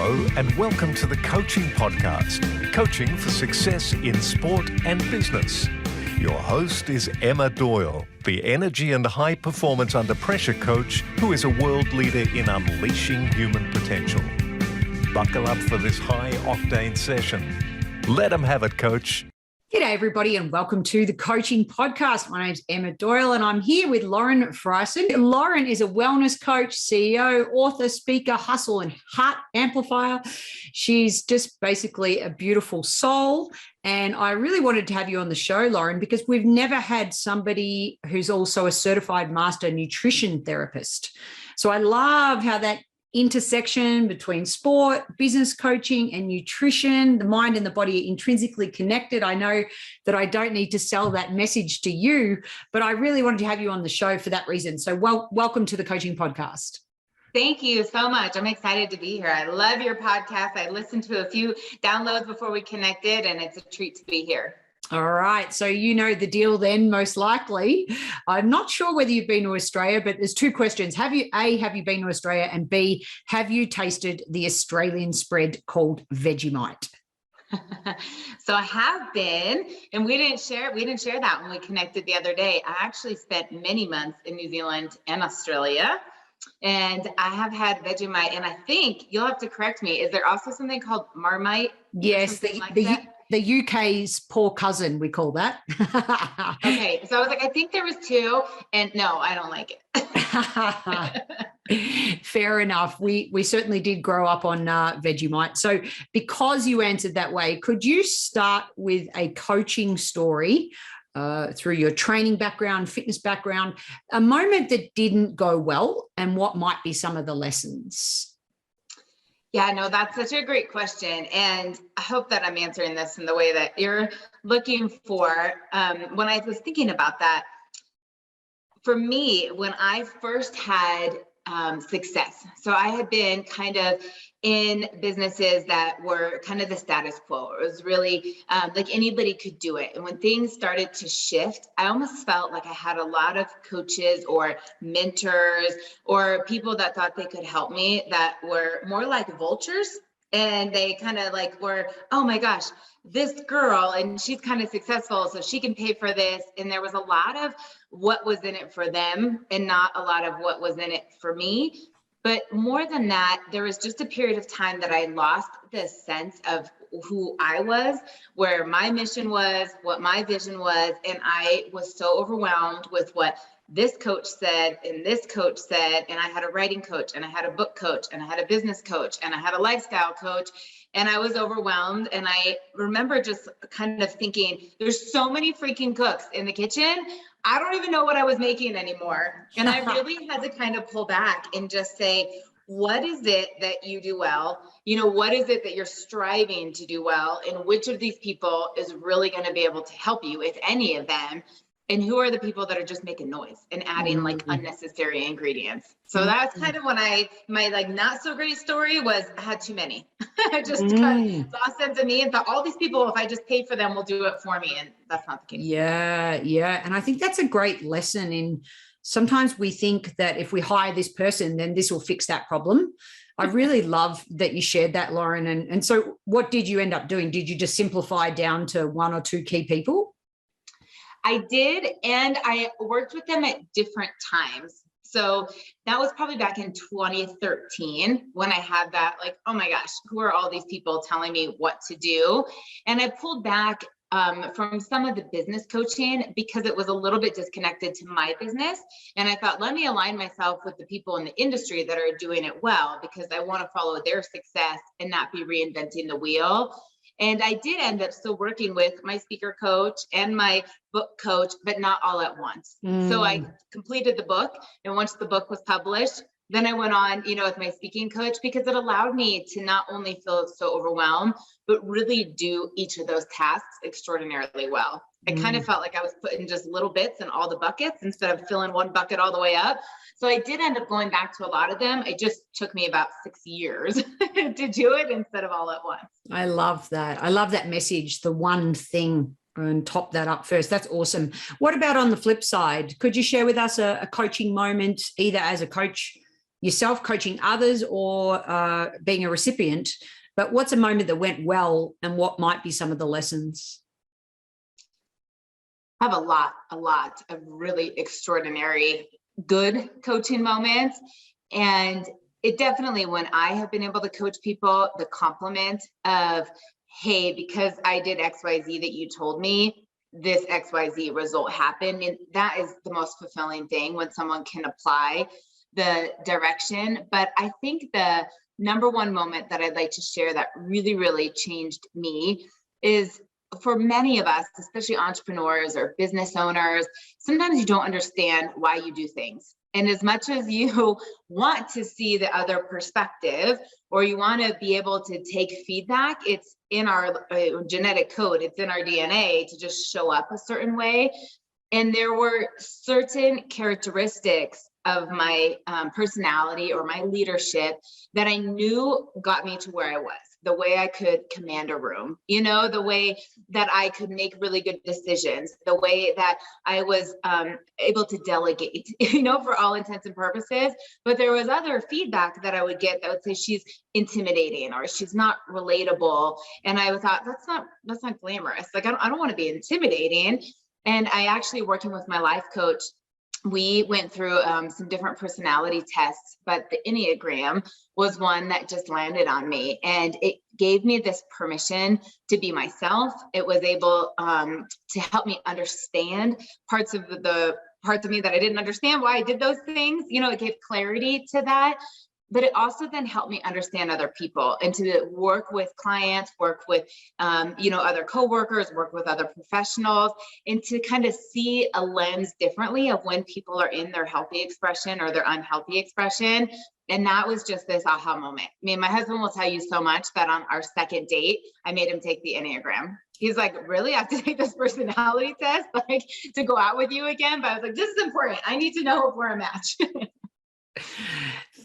Hello and welcome to the Coaching Podcast, coaching for success in sport and business. Your host is Emma Doyle, the energy and high performance under pressure coach who is a world leader in unleashing human potential. Buckle up for this high octane session. Let them have it, coach. G'day, everybody, and welcome to the Coaching Podcast. My name's Emma Doyle, and I'm here with Lauren Friarson. Lauren is a wellness coach, CEO, author, speaker, hustle and heart amplifier. She's just basically a beautiful soul. And I really wanted to have you on the show, Lauren, because we've never had somebody who's also a certified master nutrition therapist. So I love how that intersection between sport, business coaching, and nutrition, the mind and the body are intrinsically connected. I know that I don't need to sell that message to you, but I really wanted to have you on the show for that reason. So welcome to the Coaching Podcast. Thank you so much. I'm excited to be here. I love your podcast. I listened to a few downloads before we connected, and it's a treat to be here. All right. So you know the deal then, most likely. I'm not sure whether you've been to Australia, but there's two questions. Have you been to Australia? And B, have you tasted the Australian spread called Vegemite? So I have been, and we didn't share that when we connected the other day. I actually spent many months in New Zealand and Australia, and I have had Vegemite, and I think you'll have to correct me. Is there also something called Marmite? Yes, the UK's poor cousin, we call that. Okay, so I was like, I think there was two, and no, I don't like it. Fair enough. We certainly did grow up on Vegemite. So because you answered that way, could you start with a coaching story through your training background, fitness background, a moment that didn't go well, and what might be some of the lessons? Yeah, no, that's such a great question. And I hope that I'm answering this in the way that you're looking for. When I was thinking about that, for me, when I first had success, so I had been kind of in businesses that were kind of the status quo. It was really like anybody could do it. And when things started to shift, I almost felt like I had a lot of coaches or mentors or people that thought they could help me that were more like vultures. And they kind of like were, oh my gosh, this girl, and she's kind of successful, so she can pay for this. And there was a lot of what was in it for them and not a lot of what was in it for me. But more than that, there was just a period of time that I lost the sense of who I was, where my mission was, what my vision was. And I was so overwhelmed with what this coach said and this coach said. And I had a writing coach, and I had a book coach, and I had a business coach, and I had a lifestyle coach. And I was overwhelmed. And I remember just kind of thinking, there's so many freaking cooks in the kitchen. I don't even know what I was making anymore. And I really had to kind of pull back and just say, what is it that you do well? You know, what is it that you're striving to do well? And which of these people is really going to be able to help you, if any of them? And who are the people that are just making noise and adding like unnecessary ingredients? So that's kind of when my like not so great story was I had too many. I just saw sense of me and thought all these people, if I just pay for them, will do it for me. And that's not the case. Yeah. And I think that's a great lesson in sometimes we think that if we hire this person, then this will fix that problem. I really love that you shared that, Lauren. And so what did you end up doing? Did you just simplify down to one or two key people? I did, and I worked with them at different times. So that was probably back in 2013 when I had that like, oh my gosh, who are all these people telling me what to do? And I pulled back from some of the business coaching because it was a little bit disconnected to my business. And I thought, let me align myself with the people in the industry that are doing it well, because I want to follow their success and not be reinventing the wheel. And I did end up still working with my speaker coach and my book coach, but not all at once. So I completed the book. And once the book was published, then I went on, with my speaking coach, because it allowed me to not only feel so overwhelmed, but really do each of those tasks extraordinarily well. I kind of felt like I was putting just little bits in all the buckets instead of filling one bucket all the way up. So I did end up going back to a lot of them. It just took me about 6 years to do it instead of all at once. I love that. I love that message, the one thing, and top that up first. That's awesome. What about on the flip side? Could you share with us a coaching moment, either as a coach yourself coaching others or being a recipient, but what's a moment that went well and what might be some of the lessons? I have a lot of really extraordinary good coaching moments. And it definitely, when I have been able to coach people, the compliment of, hey, because I did XYZ that you told me, this XYZ result happened. And that is the most fulfilling thing, when someone can apply the direction. But I think the number one moment that I'd like to share that really, really changed me is, for many of us, especially entrepreneurs or business owners, sometimes you don't understand why you do things. And as much as you want to see the other perspective, or you want to be able to take feedback, it's in our genetic code, it's in our DNA to just show up a certain way. And there were certain characteristics of my personality or my leadership that I knew got me to where I was. The way I could command a room, the way that I could make really good decisions, the way that I was able to delegate, for all intents and purposes. But there was other feedback that I would get that would say she's intimidating or she's not relatable. And I thought, that's not glamorous. Like, I don't want to be intimidating. And I actually, working with my life coach, we went through some different personality tests, but the Enneagram was one that just landed on me, and it gave me this permission to be myself. It was able to help me understand parts of me that I didn't understand why I did those things. It gave clarity to that. But it also then helped me understand other people and to work with clients, work with, other coworkers, work with other professionals, and to kind of see a lens differently of when people are in their healthy expression or their unhealthy expression. And that was just this aha moment. I mean, my husband will tell you so much that on our second date, I made him take the Enneagram. He's like, really? I have to take this personality test, like, to go out with you again? But I was like, this is important. I need to know if we're a match.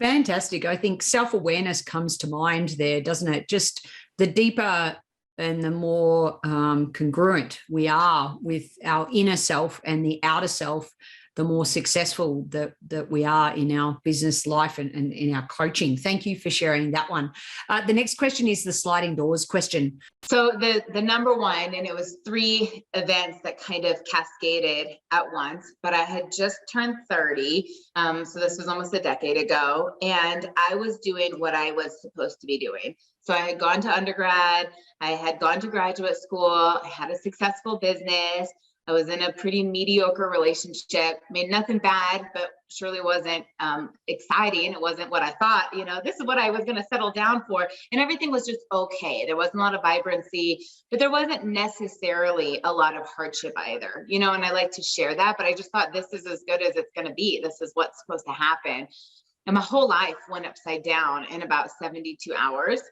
Fantastic. I think self-awareness comes to mind there, doesn't it? Just the deeper and the more congruent we are with our inner self and the outer self, the more successful that we are in our business life and in our coaching. Thank you for sharing that one. The next question is the sliding doors question. So the number one, and it was 3 events that kind of cascaded at once, but I had just turned 30. So this was almost a decade ago, and I was doing what I was supposed to be doing. So I had gone to undergrad, I had gone to graduate school, I had a successful business. I was in a pretty mediocre relationship. I mean, nothing bad, but surely wasn't exciting. It wasn't what I thought, this is what I was going to settle down for. And everything was just okay. There wasn't a lot of vibrancy, but there wasn't necessarily a lot of hardship either, and I like to share that, but I just thought this is as good as it's going to be. This is what's supposed to happen. And my whole life went upside down in about 72 hours.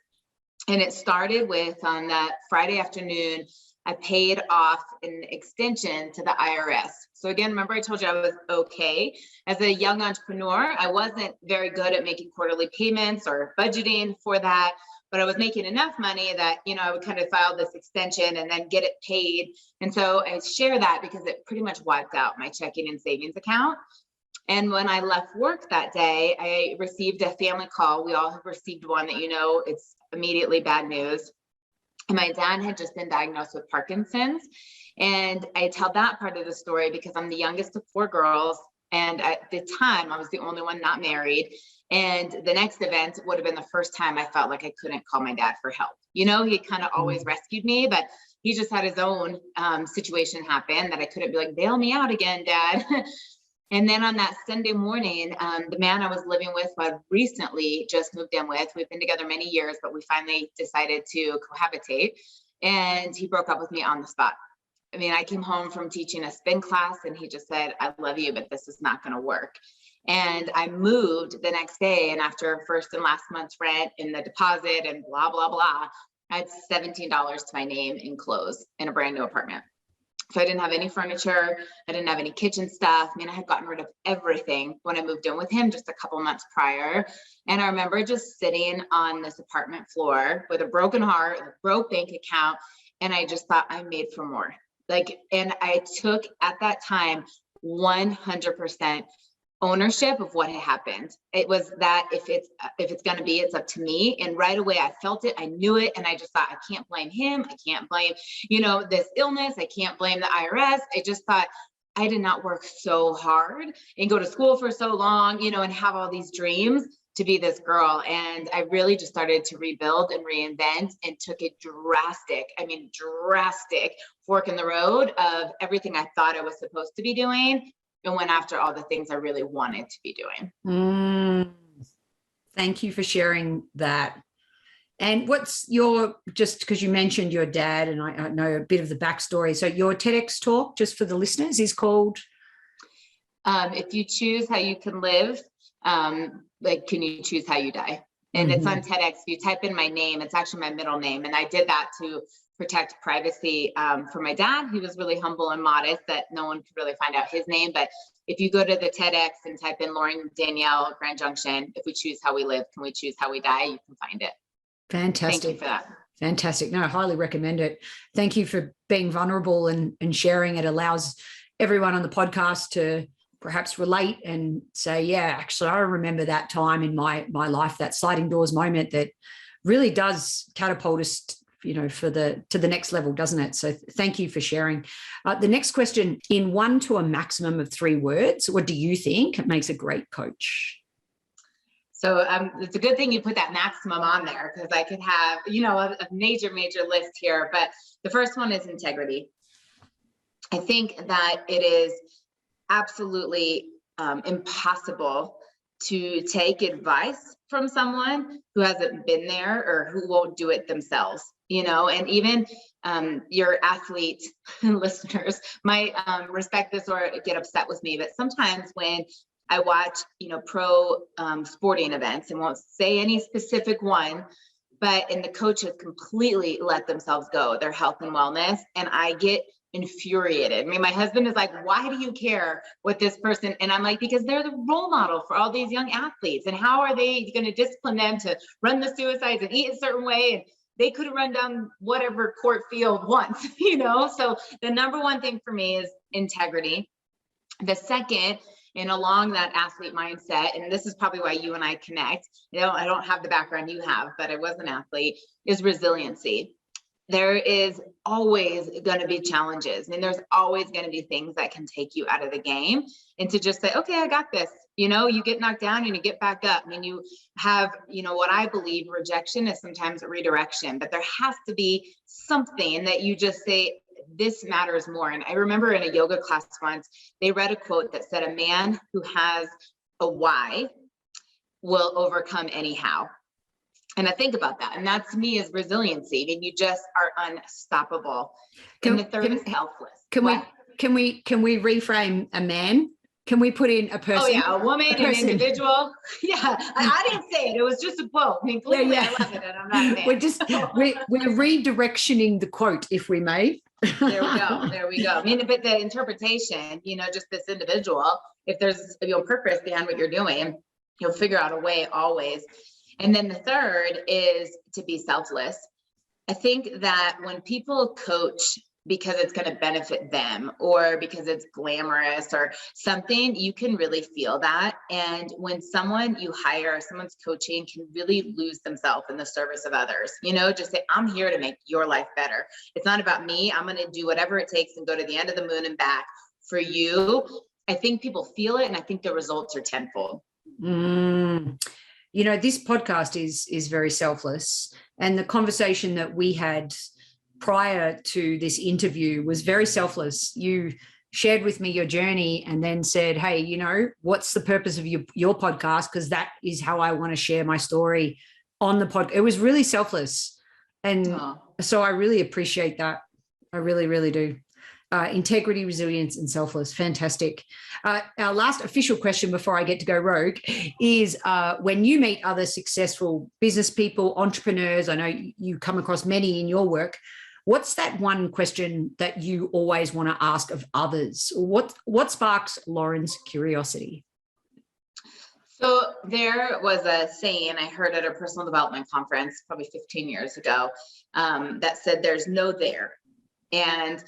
And it started with, on that Friday afternoon, I paid off an extension to the IRS. So again, remember I told you I was okay. As a young entrepreneur, I wasn't very good at making quarterly payments or budgeting for that, but I was making enough money that, I would kind of file this extension and then get it paid. And so I share that because it pretty much wiped out my checking and savings account. And when I left work that day, I received a family call. We all have received one that, it's immediately bad news. And my dad had just been diagnosed with Parkinson's. And I tell that part of the story because I'm the youngest of 4 girls. And at the time, I was the only one not married. And the next event would have been the first time I felt like I couldn't call my dad for help. He kind of always rescued me, but he just had his own situation happen that I couldn't be like, bail me out again, Dad. And then on that Sunday morning, the man I was living with, who I'd recently just moved in with, we've been together many years, but we finally decided to cohabitate, and he broke up with me on the spot. I mean, I came home from teaching a spin class and he just said, I love you, but this is not going to work. And I moved the next day, and after first and last month's rent and the deposit and blah, blah, blah, I had $17 to my name in clothes in a brand new apartment. So I didn't have any furniture. I didn't have any kitchen stuff. I mean, I had gotten rid of everything when I moved in with him just a couple months prior. And I remember just sitting on this apartment floor with a broken heart, a broke bank account. And I just thought, I'm made for more. And I took at that time 100% ownership of what had happened. It was that if it's going to be, it's up to me. And right away I felt it, I knew it. And I just thought, I can't blame him. I can't blame, this illness. I can't blame the IRS. I just thought I did not work so hard and go to school for so long, and have all these dreams to be this girl. And I really just started to rebuild and reinvent and took a drastic fork in the road of everything I thought I was supposed to be doing and went after all the things I really wanted to be doing. Thank you for sharing that. And what's just because you mentioned your dad, and I know a bit of the backstory. So your TEDx talk, just for the listeners, is called? If you choose how you can live, can you choose how you die? And it's on TEDx. If you type in my name, it's actually my middle name. And I did that to protect privacy for my dad. He was really humble and modest that no one could really find out his name. But if you go to the TEDx and type in Lauren Danielle Grand Junction, if we choose how we live, can we choose how we die? You can find it. Fantastic. Thank you for that. Fantastic. No, I highly recommend it. Thank you for being vulnerable and sharing. It allows everyone on the podcast to perhaps relate and say, yeah, actually, I remember that time in my life, that sliding doors moment that really does catapult us, to the next level, doesn't it? So thank you for sharing. The next question, in 1 to a maximum of 3 words, what do you think makes a great coach? So it's a good thing you put that maximum on there, because I could have, a major list here. But the first one is integrity. I think that it is absolutely impossible to take advice from someone who hasn't been there or who won't do it themselves, and even your athlete listeners might respect this or get upset with me. But sometimes when I watch, pro sporting events, and won't say any specific one, and the coaches completely let themselves go, their health and wellness, and I get infuriated. I mean, my husband is like, why do you care what this person? And I'm like, because they're the role model for all these young athletes. And how are they going to discipline them to run the suicides and eat a certain way? And they could have run down whatever court field once, So the number one thing for me is integrity. The second, and along that athlete mindset, and this is probably why you and I connect, I don't have the background you have, but I was an athlete, is resiliency. There is always going to be challenges. I mean, there's always going to be things that can take you out of the game, and to just say, okay, I got this. You get knocked down and you get back up. I mean, you have, what I believe rejection is sometimes a redirection, but there has to be something that you just say, this matters more. And I remember in a yoga class once, they read a quote that said, a man who has a why will overcome anyhow. And I think about that. And that to me is resiliency. I mean, you just are unstoppable. And the third is selfless. Can we reframe a man? Can we put in a person? Oh yeah, a woman, an individual. Yeah, I didn't say it. It was just a quote. I mean, clearly I love it, and I'm not a man. We're redirectioning the quote, if we may. There we go. I mean, but the interpretation, just this individual, if there's purpose behind what you're doing, you'll figure out a way always. And then the third is to be selfless. I think that when people coach because it's going to benefit them or because it's glamorous or something, you can really feel that. And when someone you hire, someone's coaching can really lose themselves in the service of others, just say, I'm here to make your life better. It's not about me. I'm going to do whatever it takes and go to the end of the moon and back for you. I think people feel it, and I think the results are tenfold. This podcast is very selfless, and the conversation that we had prior to this interview was very selfless. You shared with me your journey and then said, hey, what's the purpose of your podcast? Because that is how I want to share my story on the podcast. It was really selfless. And so I really appreciate that. I really, really do. Integrity, resilience, and selfless. Fantastic. Our last official question before I get to go rogue is when you meet other successful business people, entrepreneurs, I know you come across many in your work, what's that one question that you always want to ask of others? What sparks Lauren's curiosity? So there was a saying I heard at a personal development conference probably 15 years ago that said, there's no there. And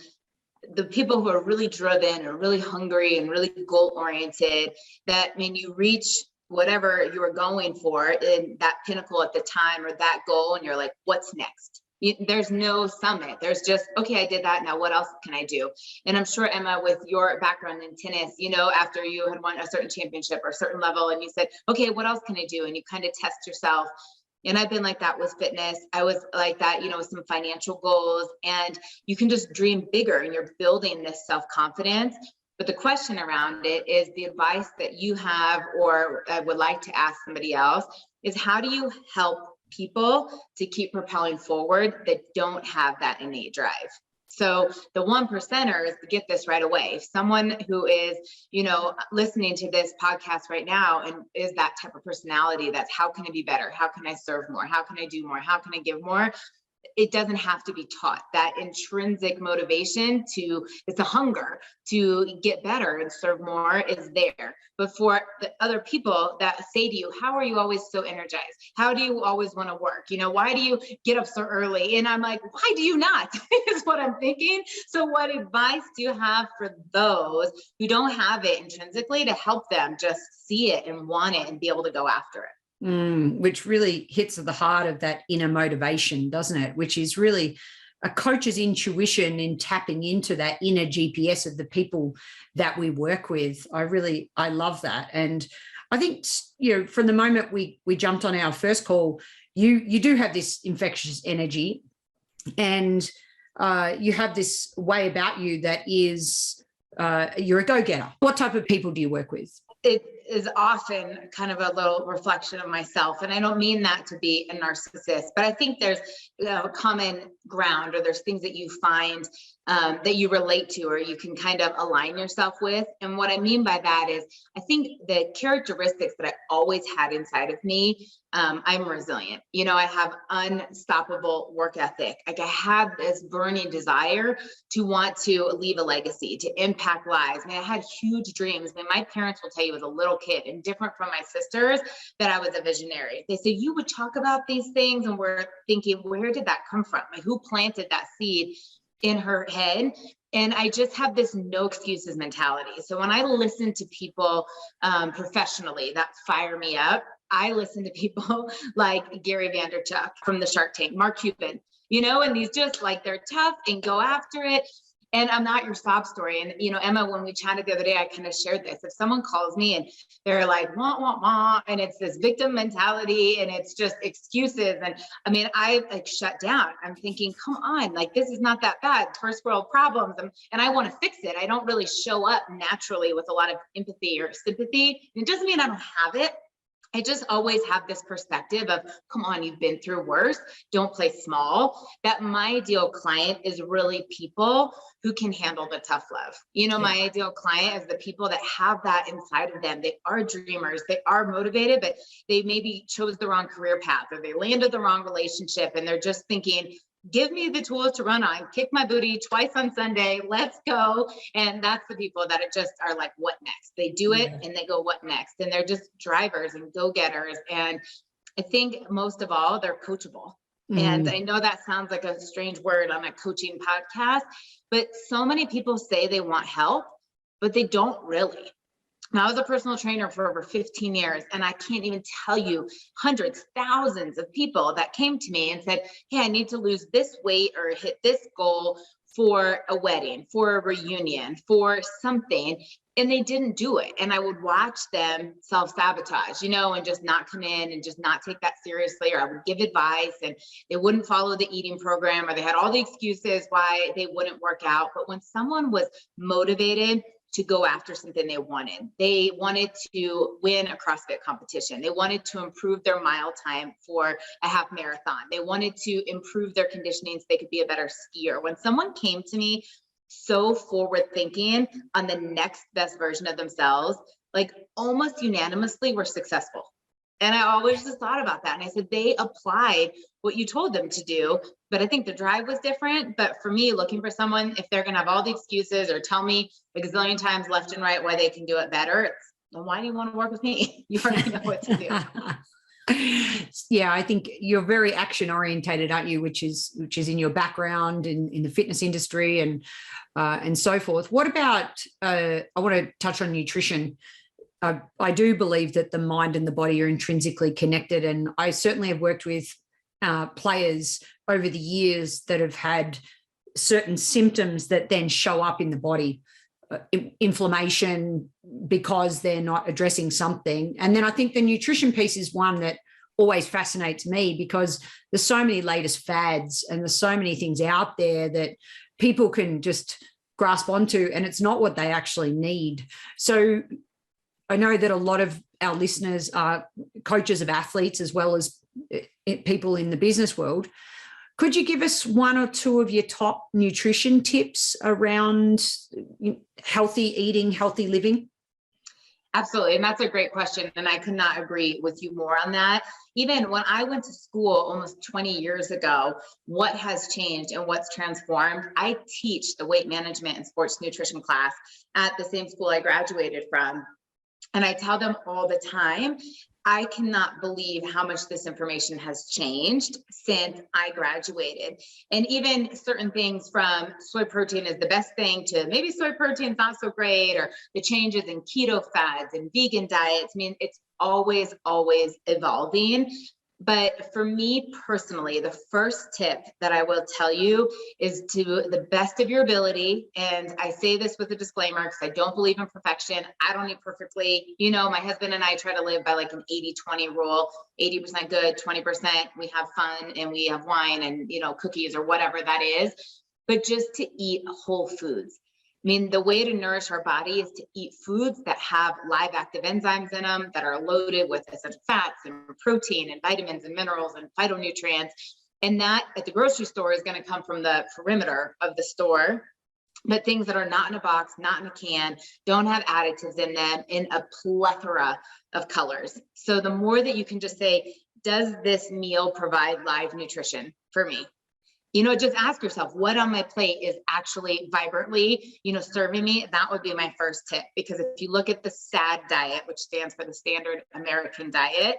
the people who are really driven or really hungry and really goal oriented, that when you reach whatever you were going for in that pinnacle at the time or that goal, and you're like, what's next? There's no summit. There's just, okay, I did that. Now what else can I do? And I'm sure, Emma, with your background in tennis, after you had won a certain championship or a certain level and you said, okay, what else can I do? And you kind of test yourself. And I've been like that with fitness. I was like that, with some financial goals, and you can just dream bigger and you're building this self-confidence. But the question around it is the advice that you have, or I would like to ask somebody else, is how do you help people to keep propelling forward that don't have that innate drive? So the 1%ers get this right away. If someone who is, listening to this podcast right now and is that type of personality, that's how can I be better? How can I serve more? How can I do more? How can I give more? It doesn't have to be taught. That intrinsic motivation it's a hunger to get better and serve more is there. But for the other people that say to you, how are you always so energized? How do you always want to work? Why do you get up so early? And I'm like, why do you not? Is what I'm thinking. So what advice do you have for those who don't have it intrinsically to help them just see it and want it and be able to go after it? Which really hits at the heart of that inner motivation, doesn't it? Which is really a coach's intuition in tapping into that inner GPS of the people that we work with. I love that. And I think, from the moment we jumped on our first call, you do have this infectious energy, and you have this way about you that is, you're a go-getter. What type of people do you work with? It is often kind of a little reflection of myself. And I don't mean that to be a narcissist, but I think there's common ground, or there's things that you find that you relate to, or you can kind of align yourself with. And what I mean by that is, I think the characteristics that I always had inside of me, I'm resilient. I have unstoppable work ethic. Like, I have this burning desire to want to leave a legacy, to impact lives. I had huge dreams. My parents will tell you as a little kid, and different from my sisters, that I was a visionary. They say, you would talk about these things, and we're thinking, where did that come from? Who planted that seed in her head? And I just have this no excuses mentality. So when I listen to people professionally that fire me up, I listen to people like Gary Vaynerchuk from the Shark Tank, Mark Cuban, and these just like, they're tough and go after it. And I'm not your sob story. And, Emma, when we chatted the other day, I kind of shared this. If someone calls me and they're like, wah, wah, wah, and it's this victim mentality and it's just excuses. And I like shut down. I'm thinking, come on, like, this is not that bad. First world problems. And I want to fix it. I don't really show up naturally with a lot of empathy or sympathy. It doesn't mean I don't have it. I just always have this perspective of, come on, you've been through worse. Don't play small. That my ideal client is really people who can handle the tough love. My ideal client is the people that have that inside of them. They are dreamers. They are motivated, but they maybe chose the wrong career path, or they landed the wrong relationship, and they're just thinking, give me the tools to run on, kick my booty twice on Sunday, let's go. And that's the people that are like, what next? They do it and they go, what next? And they're just drivers and go-getters. And I think most of all, they're coachable. And I know that sounds like a strange word on a coaching podcast, but so many people say they want help, but they don't really. Now, I was a personal trainer for over 15 years, and I can't even tell you hundreds, thousands of people that came to me and said, hey, I need to lose this weight or hit this goal for a wedding, for a reunion, for something. And they didn't do it. And I would watch them self-sabotage, and just not come in and just not take that seriously. Or I would give advice and they wouldn't follow the eating program, or they had all the excuses why they wouldn't work out. But when someone was motivated to go after something they wanted to win a CrossFit competition. They wanted to improve their mile time for a half marathon. They wanted to improve their conditioning so they could be a better skier. When someone came to me so forward thinking on the next best version of themselves, like almost unanimously were successful. And I always just thought about that. And I said, they applied what you told them to do, but I think the drive was different. But for me, looking for someone, if they're going to have all the excuses or tell me a gazillion times left and right why they can do it better, then why do you want to work with me? You already know what to do. Yeah, I think you're very action orientated, aren't you? Which is in your background in the fitness industry and so forth. What about? I want to touch on nutrition. I do believe that the mind and the body are intrinsically connected, and I certainly have worked with players over the years that have had certain symptoms that then show up in the body. Inflammation because they're not addressing something. And then I think the nutrition piece is one that always fascinates me, because there's so many latest fads and there's so many things out there that people can just grasp onto, and it's not what they actually need. So I know that a lot of our listeners are coaches of athletes as well as people in the business world. Could you give us one or two of your top nutrition tips around healthy eating, healthy living? Absolutely. And that's a great question. And I could not agree with you more on that. Even when I went to school almost 20 years ago, what has changed and what's transformed? I teach the weight management and sports nutrition class at the same school I graduated from. And I tell them all the time, I cannot believe how much this information has changed since I graduated. And even certain things from soy protein is the best thing to maybe soy protein is not so great, or the changes in keto fads and vegan diets. I mean, it's always evolving. But for me personally, the first tip that I will tell you is to the best of your ability. And I say this with a disclaimer because I don't believe in perfection. I don't eat perfectly. You know, my husband and I try to live by like an 80-20 rule, 80% good, 20% we have fun and we have wine and, you know, cookies or whatever that is. But just to eat whole foods. I mean, the way to nourish our body is to eat foods that have live active enzymes in them, that are loaded with essential fats and protein and vitamins and minerals and phytonutrients. And that at the grocery store is going to come from the perimeter of the store. But things that are not in a box, not in a can, don't have additives in them, in a plethora of colors. So the more that you can just say, does this meal provide live nutrition for me? You know, just ask yourself, what on my plate is actually vibrantly, you know, serving me? That would be my first tip. Because if you look at the SAD diet, which stands for the Standard American Diet,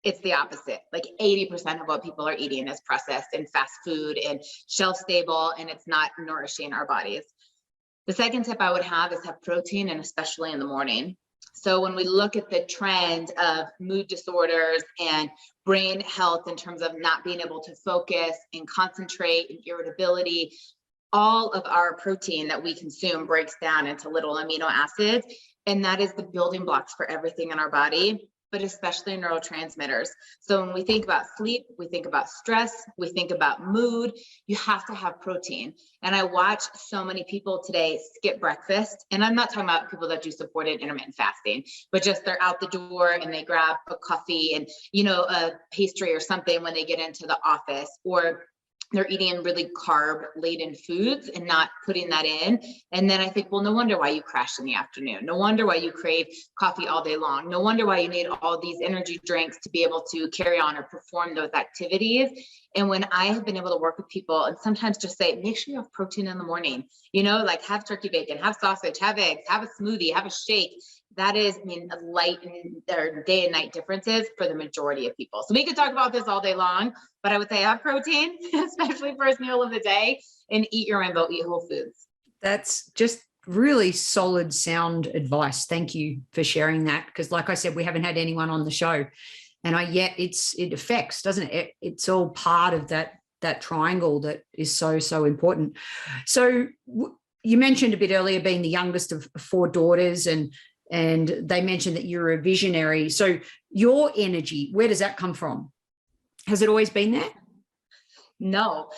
it's the opposite. Like 80% of what people are eating is processed and fast food and shelf stable, and it's not nourishing our bodies. The second tip I would have is have protein, and especially in the morning. So when we look at the trend of mood disorders and brain health in terms of not being able to focus and concentrate and irritability, all of our protein that we consume breaks down into little amino acids. And that is the building blocks for everything in our body, but especially neurotransmitters. So when we think about sleep, we think about stress, we think about mood, you have to have protein. And I watch so many people today skip breakfast. And I'm not talking about people that do supported intermittent fasting, but just they're out the door and they grab a coffee and, you know, a pastry or something when they get into the office, or they're eating really carb-laden foods and not putting that in. And then I think, well, no wonder why you crash in the afternoon. No wonder why you crave coffee all day long. No wonder why you need all these energy drinks to be able to carry on or perform those activities. And when I have been able to work with people and sometimes just say, make sure you have protein in the morning, you know, like have turkey bacon, have sausage, have eggs, have a smoothie, have a shake. That is, I mean, light and their day and night differences for the majority of people. So we could talk about this all day long, but I would say have protein, especially first meal of the day, and eat your rainbow, eat whole foods. That's just really solid, sound advice. Thank you for sharing that. Because like I said, we haven't had anyone on the show, and yet it affects, doesn't it? It's all part of that triangle that is so important. So you mentioned a bit earlier being the youngest of 4 daughters, and they mentioned that you're a visionary. So your energy, where does that come from? Has it always been there? No,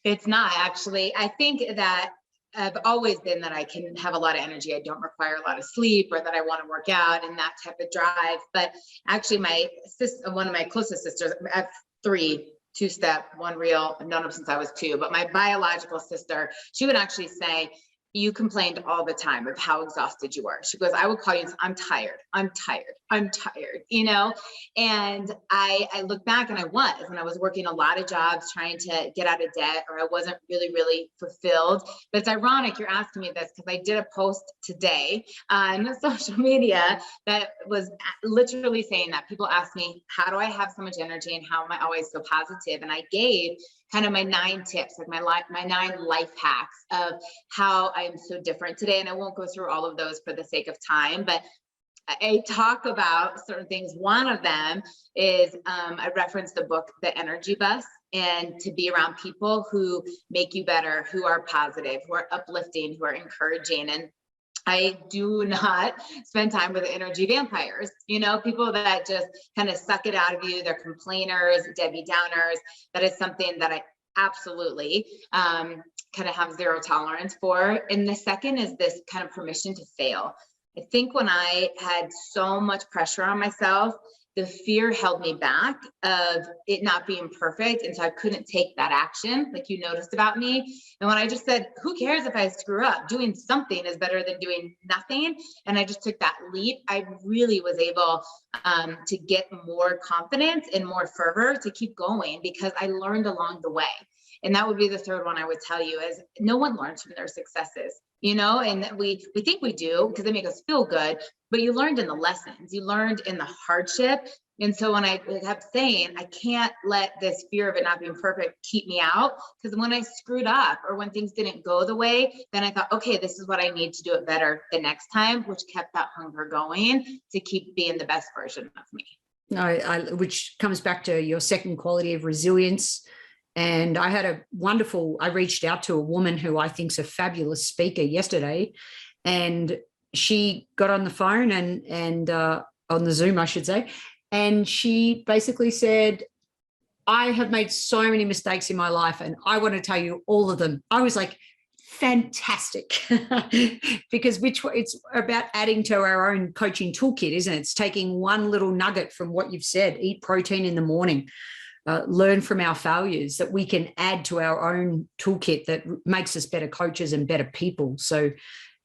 it's not actually. I think that I've always been that I can have a lot of energy. I don't require a lot of sleep, or that I want to work out and that type of drive. But actually my sister, one of my closest sisters, I have 3, 2-step, 1 real. I've known them since I was 2, but my biological sister, she would actually say, you complained all the time of how exhausted you were. She goes, I would call you and say, I'm tired. I'm tired, and I look back and I was working a lot of jobs trying to get out of debt, or I wasn't really fulfilled. But it's ironic you're asking me this, because I did a post today on social media that was literally saying that. People ask me, how do I have so much energy and how am I always so positive? And I gave kind of my 9 tips, like my 9 life hacks of how I am so different today. And I won't go through all of those for the sake of time, but I talk about certain things. One of them is I referenced the book, The Energy Bus, and to be around people who make you better, who are positive, who are uplifting, who are encouraging. And I do not spend time with energy vampires, people that just kind of suck it out of you. They're complainers, Debbie Downers. That is something that I absolutely kind of have zero tolerance for. And the second is this kind of permission to fail. I think when I had so much pressure on myself, the fear held me back of it not being perfect. And so I couldn't take that action, like you noticed about me. And when I just said, who cares if I screw up? Doing something is better than doing nothing. And I just took that leap. I really was able to get more confidence and more fervor to keep going, because I learned along the way. And that would be the third one I would tell you, is no one learns from their successes, and we think we do because they make us feel good, but you learned in the lessons, you learned in the hardship. And so when I kept saying, I can't let this fear of it not being perfect keep me out, because when I screwed up or when things didn't go the way, then I thought, okay, this is what I need to do it better the next time, which kept that hunger going to keep being the best version of me. No, which comes back to your second quality of resilience. And I reached out to a woman who I think is a fabulous speaker yesterday, and she got on the phone and on the Zoom, I should say. And she basically said, I have made so many mistakes in my life and I want to tell you all of them. I was like, fantastic. Because it's about adding to our own coaching toolkit, isn't it? It's taking one little nugget from what you've said, eat protein in the morning, learn from our failures, that we can add to our own toolkit that makes us better coaches and better people. So,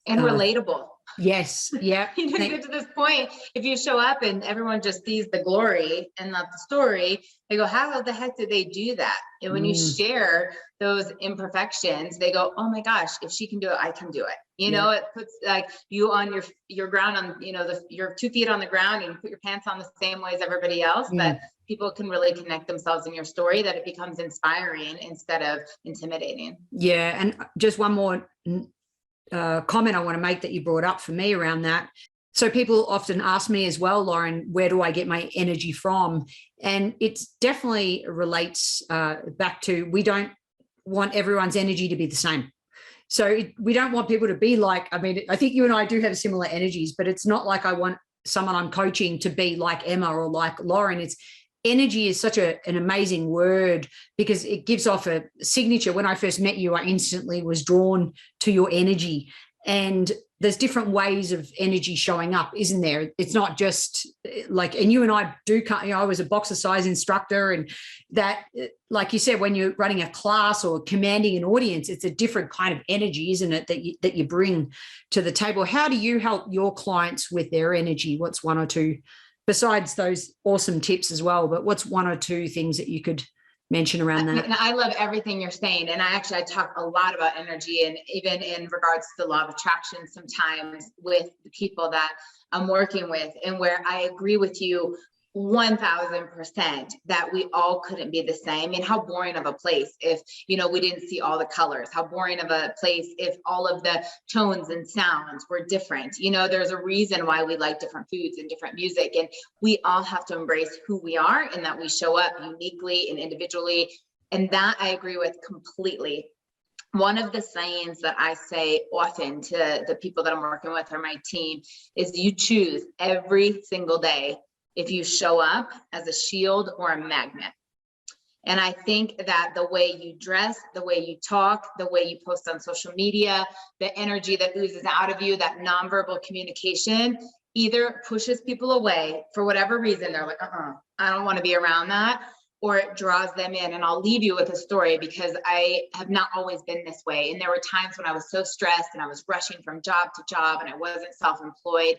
and relatable. Yes. Yeah. Get to this point, if you show up and everyone just sees the glory and not the story, they go, how the heck did they do that? And when you share those imperfections, they go, oh my gosh, if she can do it, I can do it. It puts like you on your ground on, your 2 feet on the ground, and you put your pants on the same way as everybody else. But people can really connect themselves in your story, that it becomes inspiring instead of intimidating. Yeah. And just one more comment I want to make that you brought up for me around that. So people often ask me as well, Lauren, where do I get my energy from? And it definitely relates back to, we don't want everyone's energy to be the same. So we don't want people to be like, I think you and I do have similar energies, but it's not like I want someone I'm coaching to be like Emma or like Lauren. It's energy is such an amazing word, because it gives off a signature. When I first met you, I instantly was drawn to your energy. And there's different ways of energy showing up, isn't there? It's not just like, and you and I do, I was a boxercise instructor, and that, like you said, when you're running a class or commanding an audience, it's a different kind of energy, isn't it, that you bring to the table. How do you help your clients with their energy? What's one or two, besides those awesome tips as well, but what's one or two things that you could mention around that? And I love everything you're saying. And I talk a lot about energy, and even in regards to the law of attraction sometimes with the people that I'm working with, and where I agree with you 1000% that we all couldn't be the same. And how boring of a place if, we didn't see all the colors, how boring of a place if all of the tones and sounds were different. There's a reason why we like different foods and different music, and we all have to embrace who we are and that we show up uniquely and individually. And that I agree with completely. One of the sayings that I say often to the people that I'm working with or my team is, you choose every single day if you show up as a shield or a magnet. And I think that the way you dress, the way you talk, the way you post on social media, the energy that oozes out of you, that nonverbal communication, either pushes people away for whatever reason. They're like, I don't want to be around that, or it draws them in. And I'll leave you with a story, because I have not always been this way. And there were times when I was so stressed and I was rushing from job to job and I wasn't self-employed.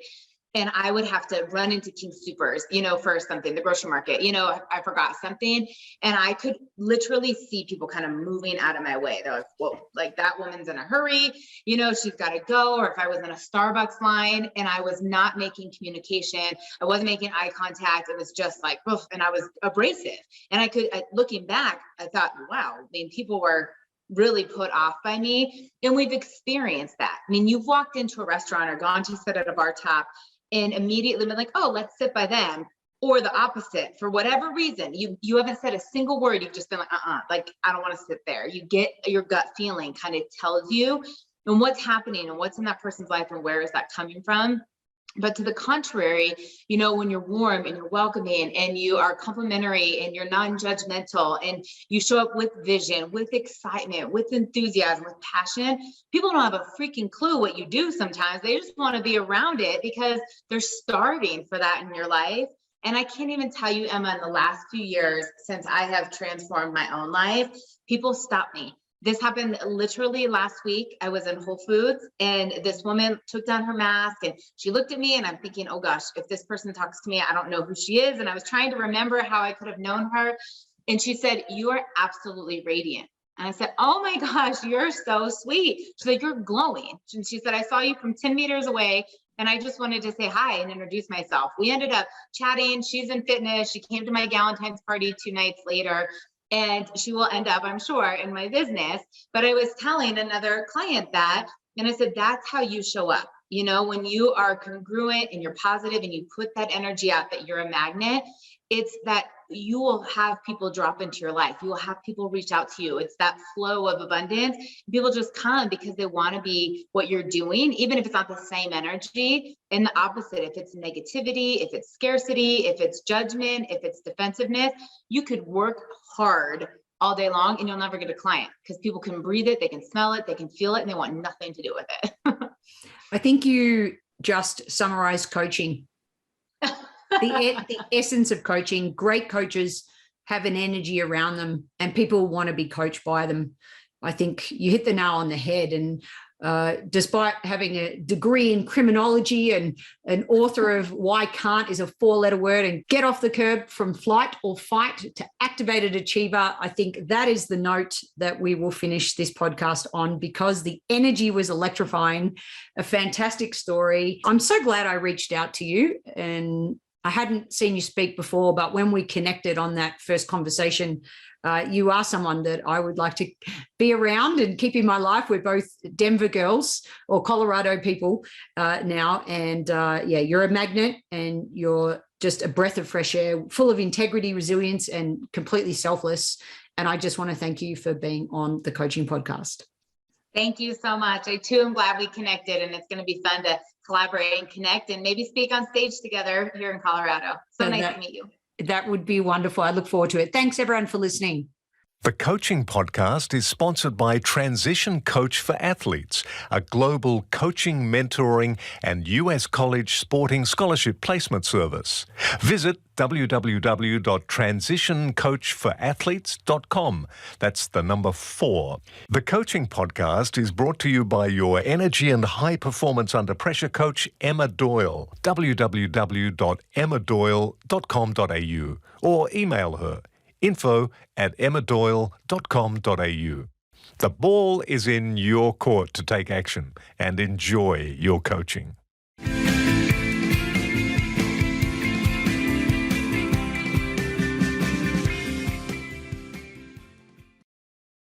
and I would have to run into King Supers, for something, the grocery market, I forgot something, and I could literally see people kind of moving out of my way. They're like, whoa, like that woman's in a hurry, she's got to go. Or if I was in a Starbucks line and I was not making communication, I wasn't making eye contact, it was just like, oof, and I was abrasive. And looking back, I thought, wow, people were really put off by me. And we've experienced that. You've walked into a restaurant or gone to sit at a bar top and immediately been like, oh, let's sit by them. Or the opposite, for whatever reason, you haven't said a single word. You've just been like, like, I don't want to sit there. You get your gut feeling kind of tells you and what's happening and what's in that person's life and where is that coming from. But to the contrary, when you're warm and you're welcoming and you are complimentary and you're non-judgmental and you show up with vision, with excitement, with enthusiasm, with passion, people don't have a freaking clue what you do sometimes. They just want to be around it because they're starving for that in your life. And I can't even tell you, Emma, in the last few years, since I have transformed my own life, people stop me. This happened literally last week. I was in Whole Foods and this woman took down her mask and she looked at me and I'm thinking, oh gosh, if this person talks to me, I don't know who she is. And I was trying to remember how I could have known her. And she said, you are absolutely radiant. And I said, oh my gosh, you're so sweet. She's like, you're glowing. And she said, I saw you from 10 meters away. And I just wanted to say hi and introduce myself. We ended up chatting. She's in fitness. She came to my Galentine's party 2 nights later. And she will end up, I'm sure, in my business. But I was telling another client that, and I said, that's how you show up. When you are congruent and you're positive and you put that energy out that you're a magnet, it's that you will have people drop into your life. You will have people reach out to you. It's that flow of abundance. People just come because they want to be what you're doing, even if it's not the same energy. And the opposite, if it's negativity, if it's scarcity, if it's judgment, if it's defensiveness, you could work hard all day long and you'll never get a client because people can breathe it, they can smell it, they can feel it, and they want nothing to do with it. I think you just summarized coaching. The essence of coaching. Great coaches have an energy around them and people want to be coached by them. I think you hit the nail on the head. And despite having a degree in criminology and an author of Why Can't is a 4-letter word, and get off the curb from flight or fight to activated achiever, I think that is the note that we will finish this podcast on because the energy was electrifying. A fantastic story. I'm so glad I reached out to you, and I hadn't seen you speak before, but when we connected on that first conversation, you are someone that I would like to be around and keep in my life. We're both Denver girls or Colorado people now. And you're a magnet and you're just a breath of fresh air, full of integrity, resilience, and completely selfless. And I just want to thank you for being on the Coaching Podcast. Thank you so much. I too am glad we connected, and it's going to be fun to collaborate and connect and maybe speak on stage together here in Colorado. So nice to meet you. That would be wonderful. I look forward to it. Thanks everyone for listening. The Coaching Podcast is sponsored by Transition Coach for Athletes, a global coaching, mentoring, and U.S. college sporting scholarship placement service. Visit www.transitioncoachforathletes.com. That's the number 4. The Coaching Podcast is brought to you by your energy and high performance under pressure coach, Emma Doyle. www.emmadoyle.com.au or email her info@emmadoyle.com.au. The ball is in your court to take action and enjoy your coaching.